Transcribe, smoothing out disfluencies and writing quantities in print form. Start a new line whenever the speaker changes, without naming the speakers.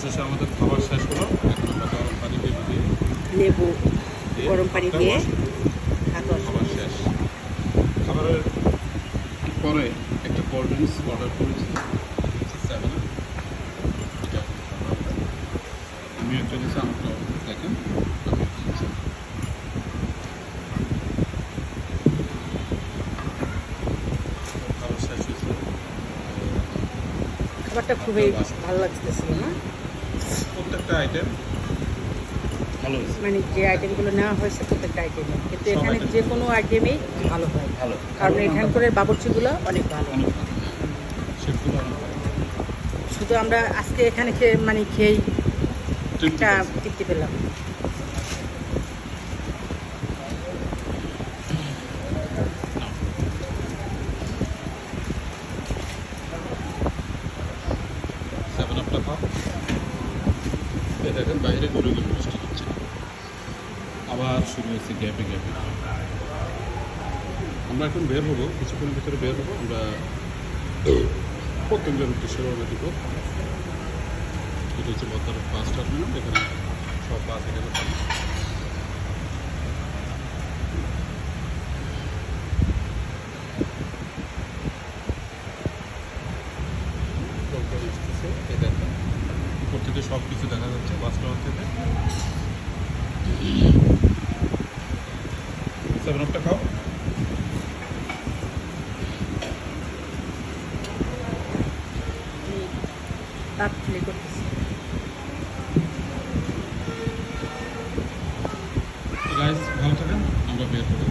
অবশেষে আমাদের খাবার শেষ হলো। এখন আমরা গরম পানি দিয়ে
লেবু গরম পানি দিয়ে খাবার
শেষ। খাবারের পরে একটা কোল্ড ড্রিঙ্কস অর্ডার করেছি, 7 আপ। আমিও চলেছি, আমাকে দেখেন। খাবার শেষ হয়েছে।
খাবারটা খুবই ভালো লাগতেছিল না?
প্রত্যেকটা আইটেম ভালো হয়েছে।
মানে যে আইটেমগুলো নেওয়া হয়েছে প্রত্যেকটা আইটেমে, কিন্তু এখানে যে কোনো আইটেমেই ভালো হয়,
ভালো,
কারণ এখানকার বাবুর্চিগুলো অনেক ভালো।
সেগুলো অনেক ভালো।
শুধু আমরা আজকে এখানে খেয়েই একটা তৃপ্তি পেলাম।
দেখেন বাইরে গরু গরু বৃষ্টি হচ্ছে, আবার শুরু হয়েছে গ্যাপে গ্যাপে। আমরা এখন বের হবো, কিছুক্ষণের ভিতরে বের হবো। আমরা প্রত্যেকজন উদ্দেশ্যে রওনা দিব। এটা হচ্ছে বর্তমানে বাস টার্মিনাল, এখানে সব বাস এখানে পাবে। উপর থেকে সব কিছু দেখা যাচ্ছে বাস টাওয়ার থেকে। 7 আপটা খাও।
তাপ প্লে করতেছি।
গাইস ভালো থাকেন, আমরা বের হবো।